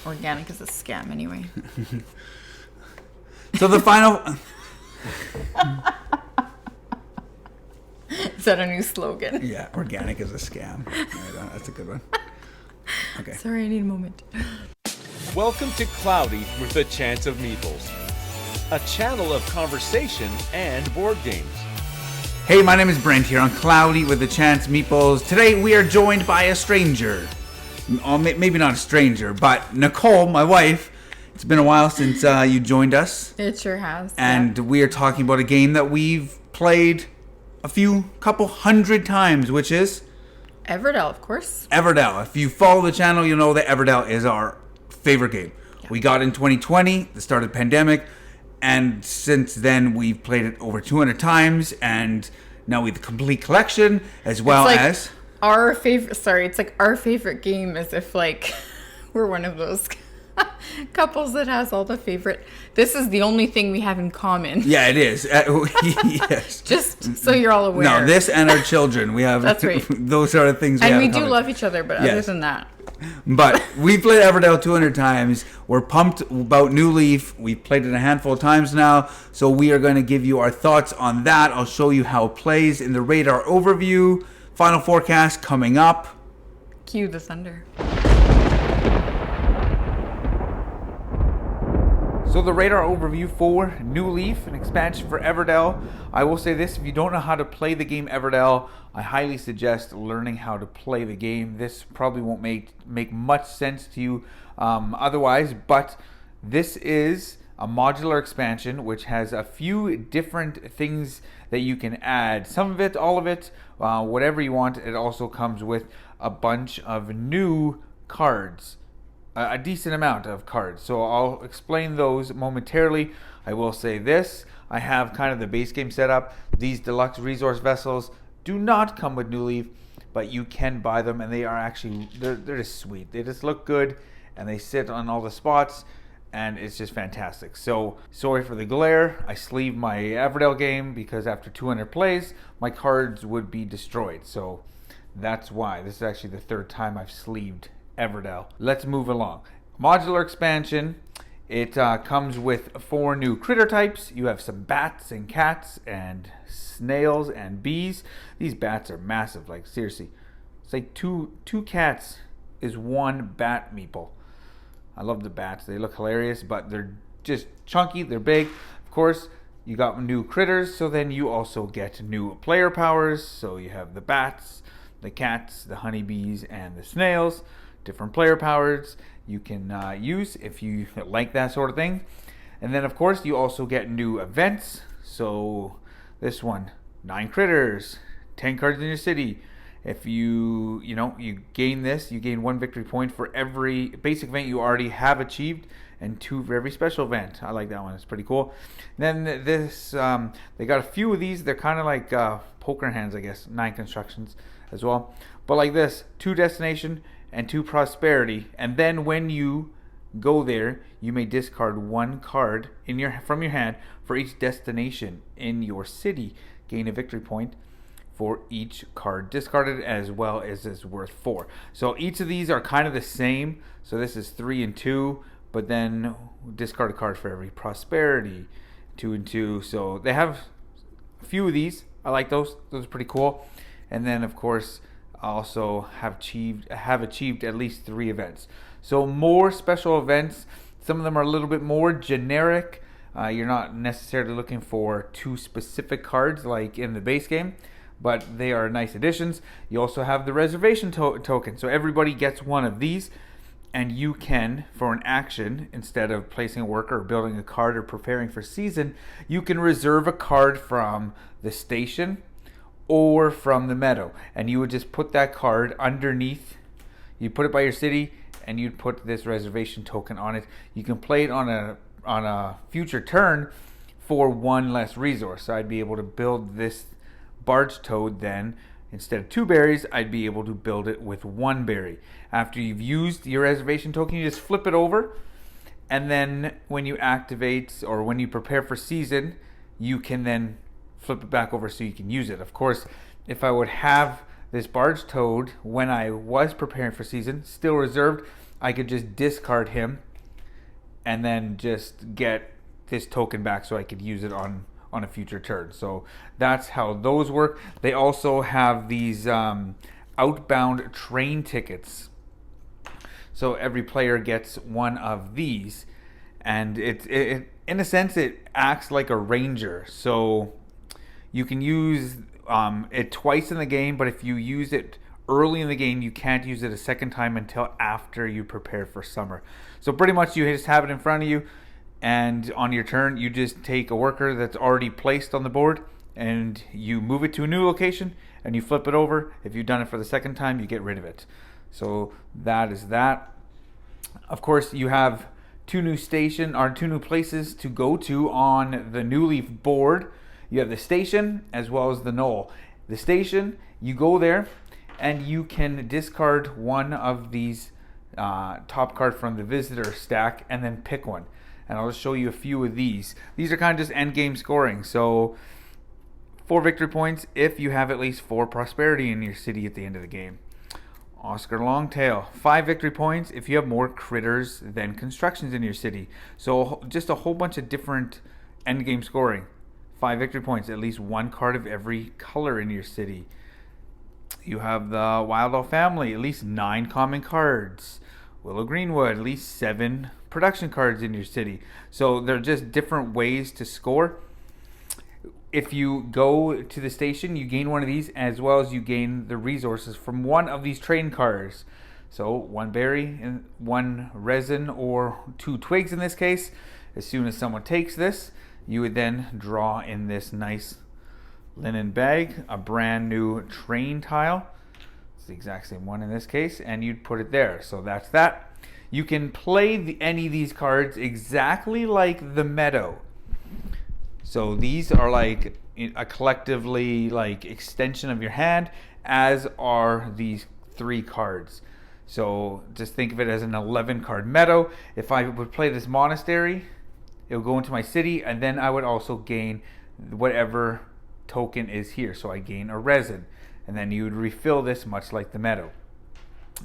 Organic is a scam anyway. So the final... Is that a new slogan? Yeah, organic is a scam. That's a good one. Okay. Sorry, I need a moment. Welcome to Cloudy with a Chance of Meeples, a channel of conversation and board games. Hey, my name is Brent here on Cloudy with a Chance Meeples. Today we are joined by a stranger. Maybe not a stranger, but Nicole, my wife. It's been a while since you joined us. It sure has. And we are talking about a game that we've played couple hundred times, which is... Everdell, of course. Everdell. If you follow the channel, you'll know that Everdell is our favorite game. Yeah. We got in 2020, the start of the pandemic, and since then we've played it over 200 times, and now we have the complete collection, as well as... Our favorite... Sorry, it's like our favorite game, as if like we're one of those couples that has all the favorite... This is the only thing we have in common. Yeah, it is. Yes. Just so you're all aware. No, this and our children. We have... That's right. Those are the things we have in common. And we do love each other, but other than that... But we played Everdell 200 times. We're pumped about Newleaf. We've played it a handful of times now. So we are going to give you our thoughts on that. I'll show you how it plays in the radar overview. Final forecast coming up. Cue the thunder. So the radar overview for Newleaf, an expansion for Everdell. I will say this, if you don't know how to play the game Everdell, I highly suggest learning how to play the game. This probably won't make much sense to you otherwise, but this is a modular expansion which has a few different things that you can add. Some of it, all of it, whatever you want. It also comes with a bunch of new cards. A decent amount of cards. So I'll explain those momentarily. I will say this. I have kind of the base game set up. These deluxe resource vessels do not come with Newleaf, but you can buy them, and they are actually, they're just sweet. They just look good, and they sit on all the spots, and it's just fantastic. So sorry for the glare. I sleeved my Everdell game because after 200 plays, my cards would be destroyed. So that's why. This is actually the third time I've sleeved Everdell. Let's move along. Modular expansion. It comes with 4 new critter types. You have some bats and cats and snails and bees. These bats are massive. Like seriously, it's like two cats is one bat meeple. I love the bats. They look hilarious, but they're just chunky. They're big. Of course, you got new critters, so then you also get new player powers. So you have the bats, the cats, the honeybees, and the snails. Different player powers you can use if you like that sort of thing. And then of course you also get new events. So this one, 9 critters, 10 cards in your city. If you gain this, you gain 1 victory point for every basic event you already have achieved, and 2 for every special event. I like that one. It's pretty cool. And then this, they got a few of these. They're kind of like poker hands, I guess. 9 constructions as well. But like this, 2 destination and 2 prosperity, and then when you go there, you may discard 1 card from your hand for each destination in your city. Gain a victory point for each card discarded, as well as is worth 4. So each of these are kind of the same. So this is 3 and 2, but then discard a card for every prosperity, 2 and 2. So they have a few of these. I like those. Those are pretty cool. And then of course, also have achieved at least 3 events. So more special events. Some of them are a little bit more generic. You're not necessarily looking for 2 specific cards like in the base game, but they are nice additions. You also have the reservation token. So everybody gets 1 of these, and you can, for an action, instead of placing a worker or building a card or preparing for season, you can reserve a card from the station or from the meadow, and you would just put that card underneath. You put it by your city, and you'd put this reservation token on it. You can play it on a future turn for 1 less resource. So I'd be able to build this barge toad then. Instead of 2 berries, I'd be able to build it with 1 berry. After you've used your reservation token, you just flip it over, and then when you activate or when you prepare for season, you can then flip it back over so you can use it. Of course, if I would have this barge toad when I was preparing for season still reserved, I could just discard him and then just get this token back so I could use it on a future turn. So that's how those work. They also have these outbound train tickets. So every player gets one of these, and it in a sense it acts like a ranger. So you can use it twice in the game, but if you use it early in the game, you can't use it a second time until after you prepare for summer. So pretty much you just have it in front of you, and on your turn you just take a worker that's already placed on the board and you move it to a new location and you flip it over. If you've done it for the second time, you get rid of it. So that is that. Of course, you have two new places to go to on the Newleaf board. You have the station as well as the knoll. The station, you go there and you can discard one of these top card from the visitor stack and then pick one. And I'll just show you a few of these. These are kind of just end game scoring. So 4 victory points if you have at least 4 prosperity in your city at the end of the game. Oscar Longtail, 5 victory points if you have more critters than constructions in your city. So just a whole bunch of different end game scoring. 5 victory points, at least 1 card of every color in your city. You have the Wild Elf family, at least 9 common cards. Willow Greenwood, at least 7 production cards in your city. So they're just different ways to score. If you go to the station, you gain one of these, as well as you gain the resources from one of these train cars. So 1 berry, and 1 resin, or 2 twigs in this case. As soon as someone takes this, you would then draw in this nice linen bag a brand new train tile. It's the exact same one in this case, and you'd put it there. So that's that. You can play any of these cards exactly like the meadow. So these are like a collectively like extension of your hand, as are these 3 cards. So just think of it as an 11 card meadow. If I would play this monastery, it would go into my city, and then I would also gain whatever token is here. So I gain a resin, and then you would refill this much like the meadow.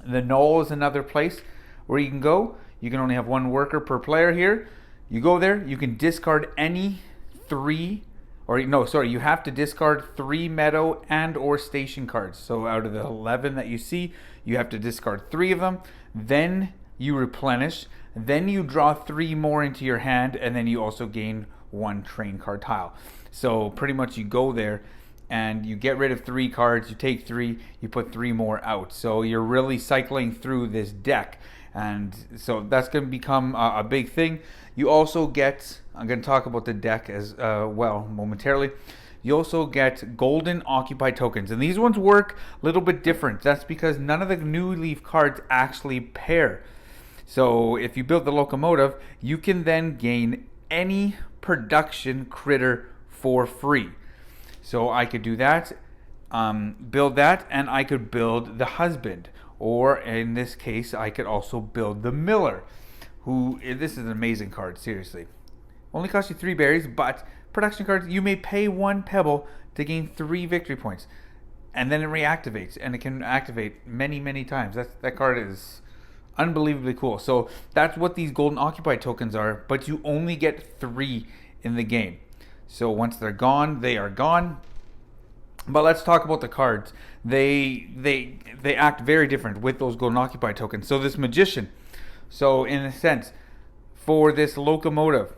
The knoll is another place where you can go. You can only have 1 worker per player here. You go there, you can discard any 3, or no, sorry, you have to discard 3 meadow and or station cards. So out of the 11 that you see, you have to discard 3 of them. Then you replenish. Then you draw 3 more into your hand, and then you also gain 1 train card tile. So pretty much you go there and you get rid of 3 cards, you take 3, you put 3 more out. So you're really cycling through this deck. And so that's going to become a big thing. You also get, I'm going to talk about the deck as well momentarily. You also get golden occupied tokens. And these ones work a little bit different. That's because none of the Newleaf cards actually pair. So if you build the locomotive, you can then gain any production critter for free. So I could do that, build that, and I could build the husband. Or in this case, I could also build the miller, who, this is an amazing card, seriously. Only costs you 3 berries, but production cards, you may pay 1 pebble to gain 3 victory points. And then it reactivates, and it can activate many, many times. That card is unbelievably cool. So that's what these golden occupied tokens are, but you only get 3 in the game. So once they're gone, they are gone. But let's talk about the cards. They act very different with those golden occupied tokens. So this magician, so in a sense, for this locomotive,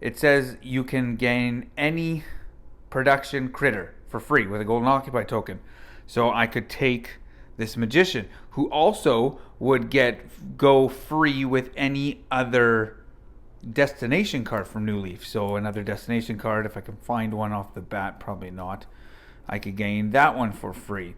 it says you can gain any production critter for free with a golden occupied token. So I could take this magician, who also would go free with any other destination card from Newleaf. So another destination card, if I can find one off the bat, probably not. I could gain that one for free.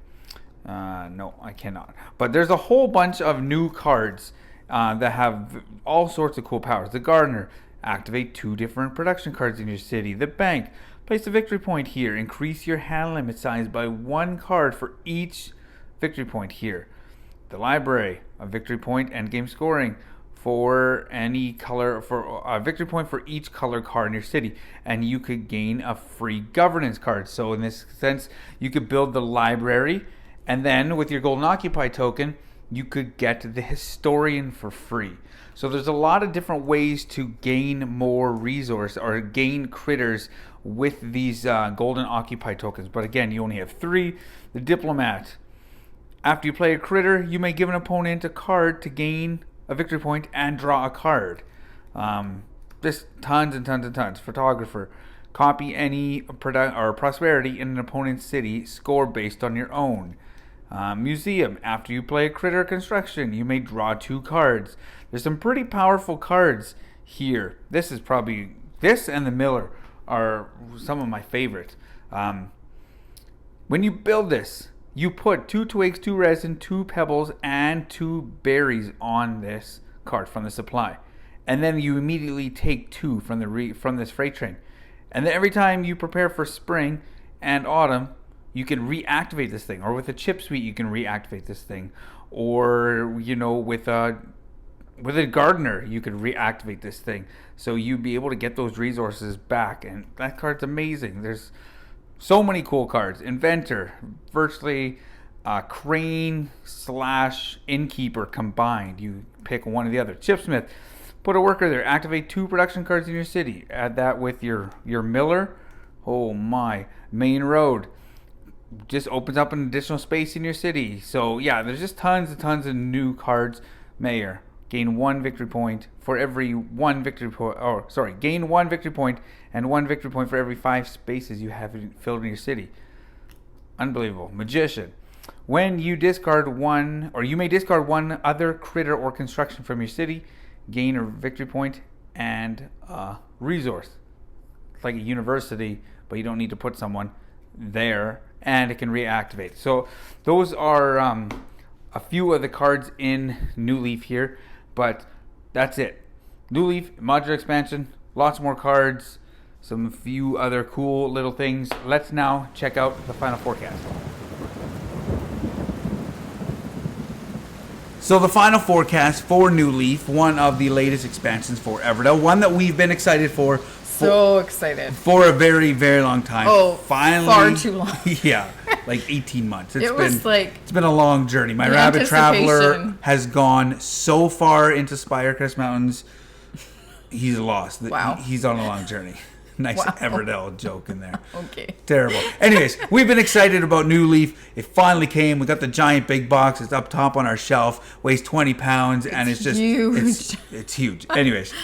No, I cannot. But there's a whole bunch of new cards that have all sorts of cool powers. The gardener, activate 2 different production cards in your city. The bank, place a victory point here. Increase your hand limit size by 1 card for each victory point here. The library, a victory point and game scoring for any color, for a victory point for each color card in your city, and you could gain a free governance card. So in this sense, you could build the library, and then with your golden occupy token, you could get the Historian for free. So there's a lot of different ways to gain more resource or gain critters with these golden occupy tokens. But again, you only have 3. The Diplomat. After you play a critter, you may give an opponent a card to gain a victory point and draw a card. Just tons and tons and tons. Photographer. Copy any prosperity in an opponent's city. Score based on your own. Museum. After you play a critter construction, you may draw 2 cards. There's some pretty powerful cards here. This and the Miller are some of my favorites. When you build this, you put 2 twigs, 2 resin, 2 pebbles, and 2 berries on this card from the supply. And then you immediately take 2 from this freight train. And then every time you prepare for spring and autumn, you can reactivate this thing. Or with a chip suite, you can reactivate this thing. Or, with a gardener, you could reactivate this thing. So you'd be able to get those resources back. And that card's amazing. There's so many cool cards. Inventor, virtually crane / innkeeper combined. You pick one or the other. Chipsmith, put a worker there. Activate 2 production cards in your city. Add that with your miller. Oh my. Main road just opens up an additional space in your city. So yeah, there's just tons and tons of new cards. Mayor, gain 1 victory point for every 1 victory point. Gain 1 victory point and 1 victory point for every 5 spaces you have filled in your city. Unbelievable. Magician, when you discard 1, or you may discard 1 other critter or construction from your city, gain a victory point and a resource. It's like a university, but you don't need to put someone there, and it can reactivate. So those are a few of the cards in Newleaf here, but that's it. Newleaf modular expansion, lots more cards, some few other cool little things. Let's now check out the final forecast. So the final forecast for Newleaf, one of the latest expansions for Everdell, one that we've been excited for. So excited. For a very, very long time. Oh, finally, far too long. Yeah, like 18 months. It's been a long journey. My rabbit traveler has gone so far into Spirecrest Mountains, he's lost. Wow. He's on a long journey. Nice Everdell joke in there. Okay. Terrible. Anyways, we've been excited about Newleaf. It finally came. We got the giant big box. It's up top on our shelf. Weighs 20 pounds, and it's just huge. It's huge. Anyways,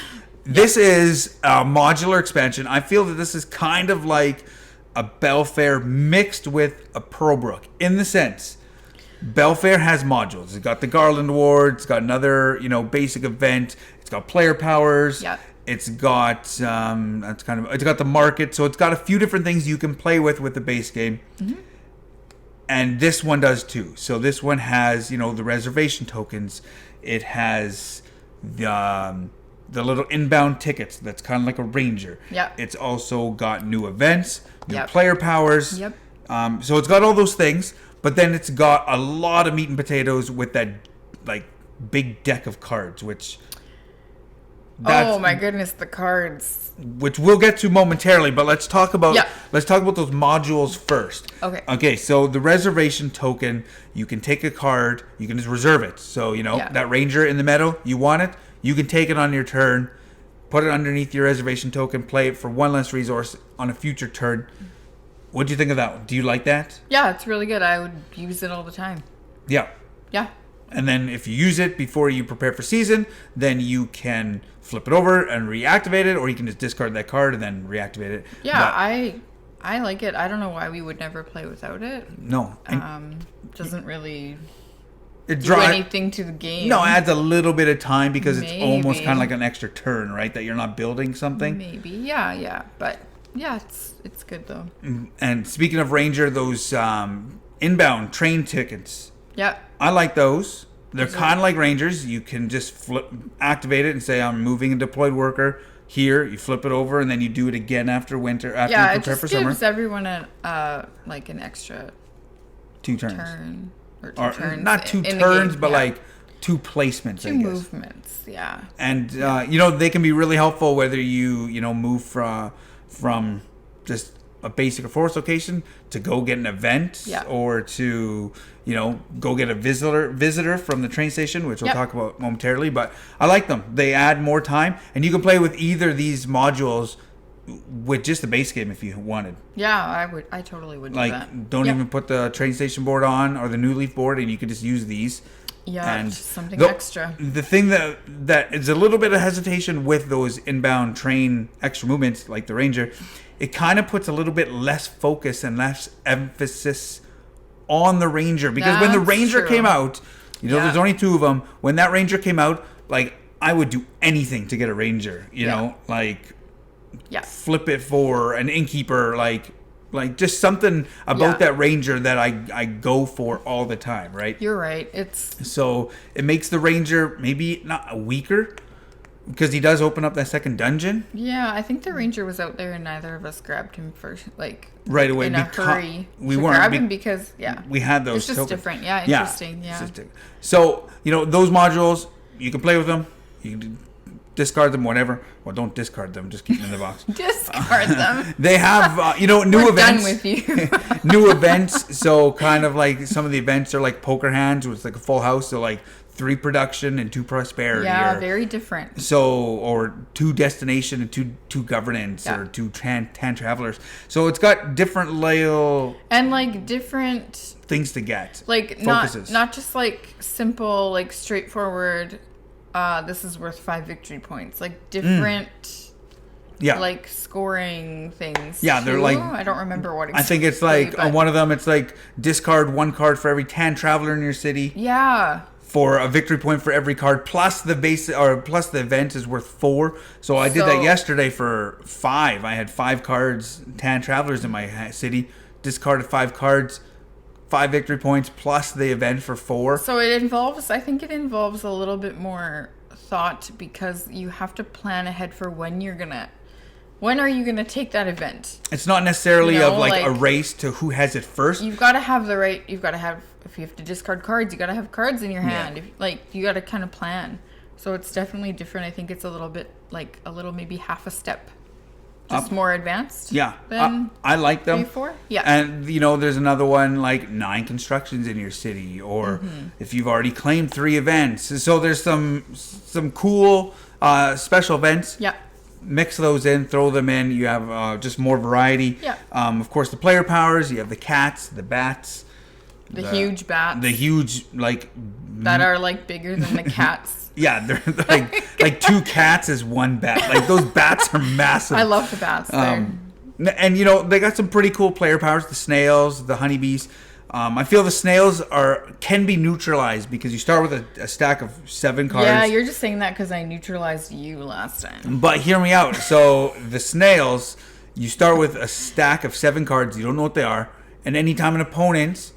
this is a modular expansion. I feel that this is kind of like a Belfair mixed with a Pearlbrook, in the sense Belfair has modules. It's got the Garland Ward. It's got another, basic event. It's got player powers. Yep. It's got it's got the market, so it's got a few different things you can play with the base game. Mm-hmm. And this one does too. So this one has, the reservation tokens. It has the little inbound tickets. That's kind of like a ranger. Yep. It's also got new events, new Yep. player powers. Yep. So it's got all those things, but then it's got a lot of meat and potatoes with that like big deck of cards, which. Oh my goodness, the cards. Which we'll get to momentarily, but let's talk about those modules first. Okay. Okay, so the reservation token, you can take a card, you can just reserve it. So, that ranger in the meadow, you want it, you can take it on your turn, put it underneath your reservation token, play it for 1 less resource on a future turn. What do you think of that one? Do you like that? Yeah, it's really good. I would use it all the time. Yeah. Yeah. And then if you use it before you prepare for season, then you can flip it over and reactivate it, or you can just discard that card and then reactivate it. Yeah, I like it. I don't know why we would never play without it. No. Doesn't really do anything to the game. No, it adds a little bit of time because Maybe. it's almost kind of like an extra turn, right? That you're not building something. Maybe. Yeah. But yeah, it's good though. And speaking of Ranger, those inbound train tickets. Yeah. I like those. They're kind of like Rangers. You can just activate it and say, I'm moving a deployed worker here. You flip it over, and then you do it again after winter, after you prepare for summer. Yeah, it just gives everyone an extra 2 turns. Or 2 turns. Not 2 turns, but like 2 placements, 2 I guess. movements, yeah. And, they can be really helpful whether you, move from just a basic or forest location to go get an event or to, go get a visitor from the train station, which we'll talk about momentarily. But I like them. They add more time, and you can play with either of these modules with just the base game if you wanted. Yeah, I totally would do that. Don't even put the train station board on or the Newleaf board, and you could just use these. Yeah, and just something extra. The thing that is a little bit of hesitation with those inbound train extra movements, like the Ranger, it kind of puts a little bit less focus and less emphasis on the Ranger. Because when the Ranger came out, there's only 2 of them. When that Ranger came out, like, I would do anything to get a Ranger, flip it for an Innkeeper, like just something about that Ranger that I go for all the time, right? You're right. So it makes the Ranger maybe not weaker because he does open up that second dungeon. Yeah, I think the Ranger was out there and neither of us grabbed him first, right away in a hurry. We weren't grab him because we had those. It's just different. Yeah, interesting. Yeah. So those modules, you can play with them. You can discard them, whatever. Well, don't discard them. Just keep them in the box. Discard them. They have, new We're events. Done with you. New events. So kind of like some of the events are like poker hands, which is like a full house. So like 3 production and 2 prosperity. Yeah, very different. So, or 2 destination and two governance or 2 tan travelers. So it's got different layout and different things to get. Focuses. not just simple, straightforward. This is worth 5 victory points. Different, scoring things. Yeah, they're I don't remember what. I think it's on one of them. It's discard 1 card for every tan traveler in your city. Yeah. For a victory point for every card, plus the base or plus the event is worth 4. So I did that yesterday for 5. I had 5 cards, tan travelers in my city. Discarded 5 cards. 5 victory points plus the event for 4. So I think it involves a little bit more thought because you have to plan ahead for when are you gonna take that event. It's not necessarily a race to who has it first. You've got to have if you have to discard cards, you got to have cards in your hand. You got to kind of plan. So it's definitely different. I think it's a little bit maybe half a step. Just more advanced? Yeah. I like them. 3, 4? Yeah. And, there's another one 9 constructions in your city. Or if you've already claimed 3 events. So there's some cool special events. Yeah. Mix those in, throw them in. You have just more variety. Yeah. Of course, the player powers. You have the cats, the bats. The huge bats. The huge, that are, bigger than the cats. Yeah, they're like 2 cats is 1 bat. Those bats are massive. I love the bats there. And they got some pretty cool player powers. The snails, the honeybees. I feel the snails can be neutralized because you start with a stack of 7 cards. Yeah, you're just saying that because I neutralized you last time. But hear me out. So the snails, you start with a stack of 7 cards. You don't know what they are, and anytime an opponent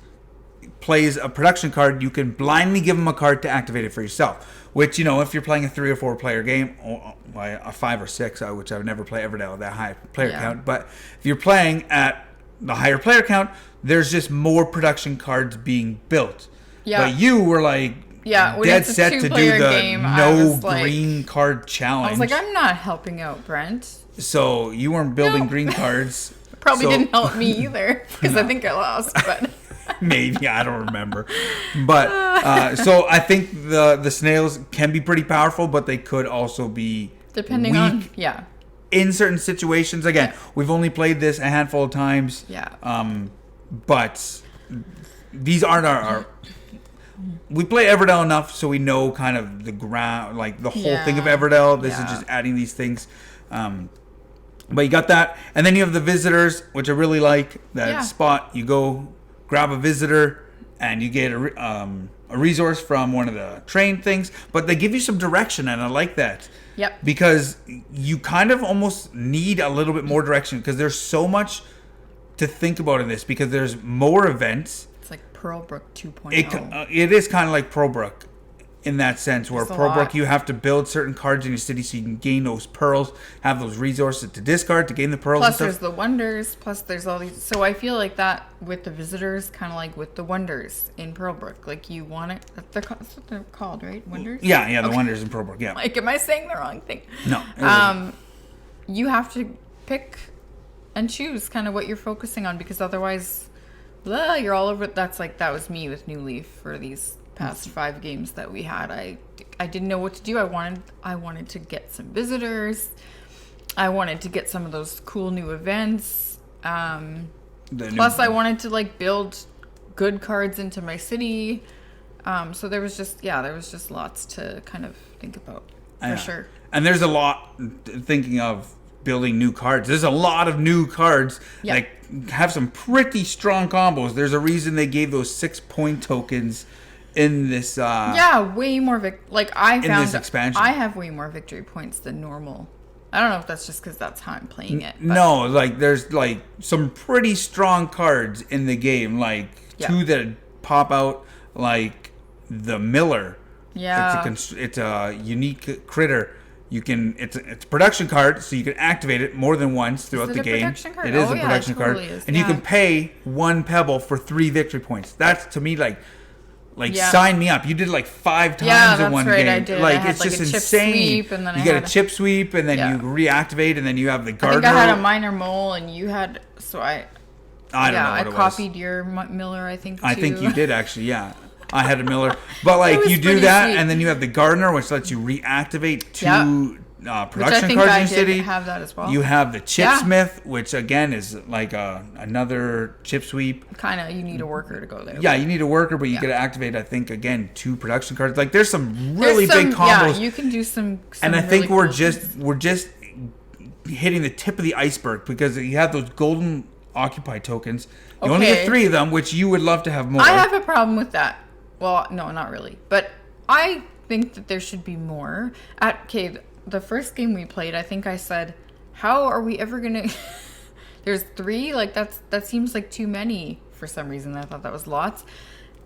plays a production card, you can blindly give them a card to activate it for yourself. Which, if you're playing a 3 or 4 player game, a 5 or 6, which I would never play Everdell with that high player count. But if you're playing at the higher player count, there's just more production cards being built. Yeah. But you were dead set to do the green card challenge. I was I'm not helping out Brent. So you weren't building green cards. Probably didn't help me either because I think I lost, but... Maybe, I don't remember. But so I think the snails can be pretty powerful, but they could also be depending weak on in certain situations. Again, we've only played this a handful of times. Yeah. But these aren't our we play Everdell enough so we know kind of the ground, the whole thing of Everdell. This is just adding these things. But you got that, and then you have the visitors, which I really like. That spot you go. Grab a visitor, and you get a resource from one of the train things. But they give you some direction, and I like that. Yep. Because you kind of almost need a little bit more direction because there's so much to think about in this because there's more events. It's like Pearlbrook 2.0. It is kind of like Pearlbrook in that sense where Pearlbrook you have to build certain cards in your city so you can gain those pearls, have those resources to discard to gain the pearls. Plus there's the wonders, plus there's all these. So I feel like that with the visitors, kind of like with the wonders in Pearlbrook. You want it. That's what they're called, right? Wonders? Yeah, the wonders in Pearlbrook, yeah. Am I saying the wrong thing? No. You have to pick and choose kind of what you're focusing on, because otherwise, you're all over. That was me with Newleaf for these past 5 games that we had. I didn't know what to do. I wanted to get some visitors. I wanted to get some of those cool new events. Plus, I wanted to like build good cards into my city. So there was just lots to kind of think about for sure. And there's a lot thinking of building new cards. There's a lot of new cards that have some pretty strong combos. There's a reason they gave those 6-point tokens in this. Way more I found this expansion. I have way more victory points than normal. I don't know if that's just because that's how I'm playing it. No, like there's like some pretty strong cards in the game. Like 2 that pop out, like the Miller. Yeah, it's a unique critter. It's a production card, so you can activate it more than once throughout the game. Card? It is a production card, and you can pay 1 pebble for 3 victory points. That's to me like sign me up. You did like 5 times in one game. I did. Like I it's had, just a chip insane. Sweep, and then you get a chip sweep, and then you reactivate, and then you have the gardener. I think I had a minor mole, and you had I don't know what I copied your Miller. I think. Too. I think you did actually. Yeah. I had a Miller, but like you do that, and then you have the gardener, which lets you reactivate 2 production cards in your city. Have that as well. You have the Chipsmith, which again is like another chip sweep. Kind of, you need a worker to go there. Yeah, you need a worker, but you got to activate. I think again 2 production cards. Like there's some really big combos. Yeah, you can do some and I really think we're cool just hitting the tip of the iceberg, because you have those golden occupy tokens. You only get 3 of them, which you would love to have more. I have a problem with that. Well, no, not really. But I think that there should be more. The first game we played, I think I said, how are we ever going to... There's 3? Like, that seems like too many for some reason. I thought that was lots.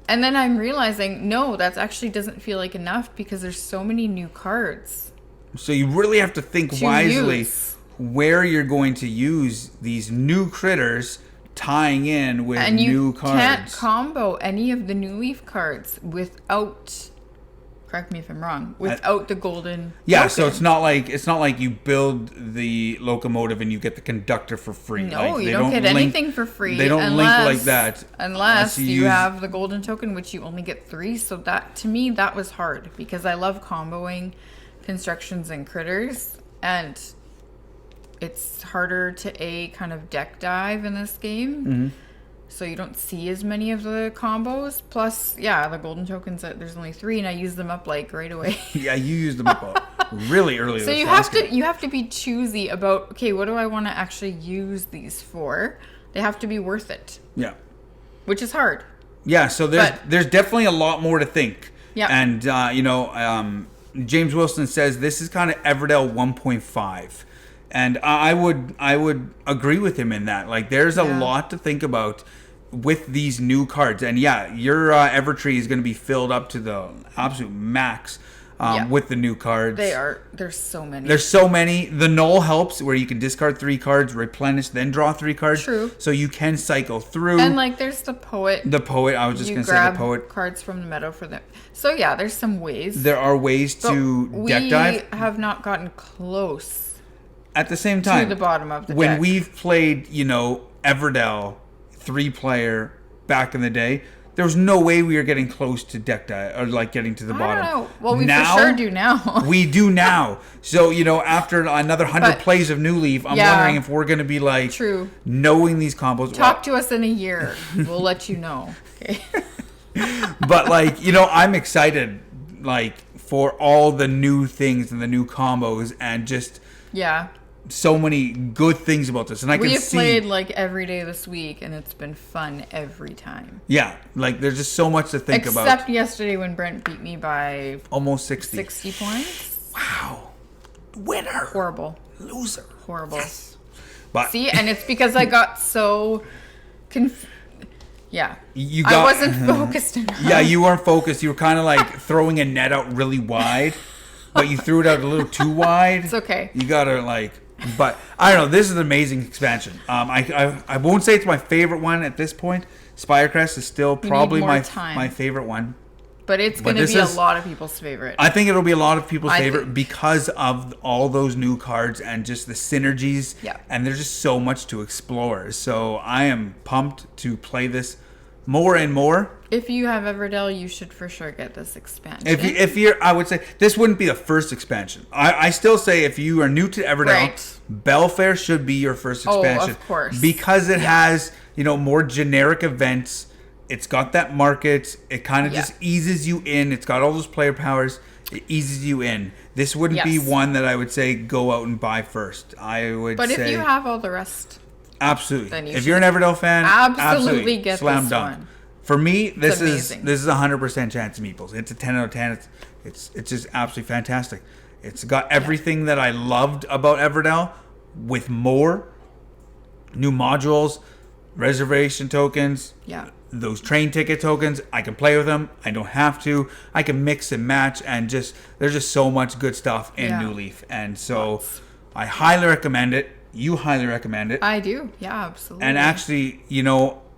And then I'm realizing, no, that actually doesn't feel like enough, because there's so many new cards. So you really have to think wisely where you're going to use these new critters tying in with new cards. And you can't combo any of the Newleaf cards without, correct me if I'm wrong, without the golden token. So it's not like you build the locomotive and you get the conductor for free. No, like, you don't get anything for free. They don't link like that. Unless you have the golden token, which you only get 3. So that, to me, that was hard, because I love comboing constructions and critters, and it's harder to kind of deck dive in this game. Mm-hmm. So you don't see as many of the combos. Plus, the golden tokens, there's only 3, and I use them up like right away. Yeah, you used them up really early. So you have to be choosy about, okay, what do I want to actually use these for? They have to be worth it. Yeah. Which is hard. Yeah, so there's definitely a lot more to think. Yeah. And James Wilson says this is kind of Everdell 1.5. And I would agree with him in that. Like, there's a lot to think about with these new cards. And your Evertree is going to be filled up to the absolute max with the new cards. There's so many. There's so many. The Knoll helps, where you can discard 3 cards, replenish, then draw 3 cards. True. So you can cycle through. And like, there's the Poet. I was just going to say the Poet. Cards from the meadow for them. So there's some ways. There are ways to deck dive. We have not gotten close. At the same time, to the bottom of the when deck. we've played, Everdell 3-player back in the day, there was no way we were getting close to deck dive or like getting to the bottom. I don't know. Well, we for sure do now. We do now. So after another 100 plays of Newleaf, I'm wondering if we're going to be like knowing these combos. Talk to us in a year. We'll let you know. Okay. But I'm excited for all the new things and the new combos and just so many good things about this, and we have played like every day this week, and it's been fun every time. Yeah, like there's just so much to think about. Except yesterday when Brent beat me by almost 60 points. Wow, winner, horrible, loser, horrible. Yes. But see, and it's because I got so I wasn't focused enough. Yeah, you weren't focused. You were kind of like throwing a net out really wide, but you threw it out a little too wide. It's okay. You gotta but I don't know. This is an amazing expansion. I won't say it's my favorite one at this point. Spirecrest is still probably my favorite one. But it's going to be a lot of people's favorite. I think it'll be a lot of people's favorite because of all those new cards and just the synergies. Yeah. And there's just so much to explore. So I am pumped to play this more and more. If you have Everdell, you should for sure get this expansion. If you're, I would say this wouldn't be the first expansion. I still say if you are new to Everdell, Belfair should be your first expansion. Oh, of course. Because it has, more generic events. It's got that market. It kind of just eases you in. It's got all those player powers. It eases you in. This wouldn't be one that I would say go out and buy first. I would say. But if you have all the rest. Absolutely. If you're an Everdell fan, absolutely get slam this dunk. one. For me, this is 100% Chance of Meeples. It's a 10 out of 10. It's just absolutely fantastic. It's got everything that I loved about Everdell with more new modules, reservation tokens, those train ticket tokens. I can play with them. I don't have to. I can mix and match, and there's just so much good stuff in Newleaf. And so I highly recommend it. You highly recommend it. I do. Yeah, absolutely. And actually,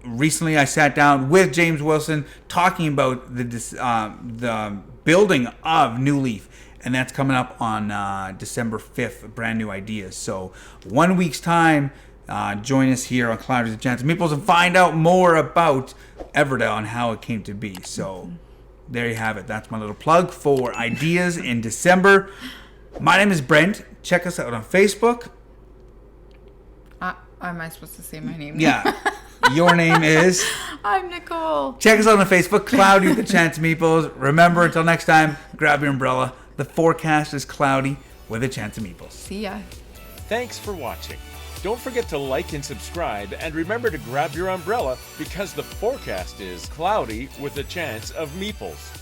recently I sat down with James Wilson talking about the building of Newleaf, and that's coming up on December 5th, brand new ideas. So 1 week's time, join us here on Cloudy with Chance of Meeples and find out more about Everdell and how it came to be. So there you have it. That's my little plug for ideas in December. My name is Brent. Check us out on Facebook. Am I supposed to say my name? Yeah. Your name is? I'm Nicole. Check us out on Facebook, Cloudy with the Chance of Meeples. Remember, until next time, grab your umbrella. The forecast is cloudy with a chance of meeples. See ya. Thanks for watching. Don't forget to like and subscribe, and remember to grab your umbrella because the forecast is cloudy with a chance of meeples.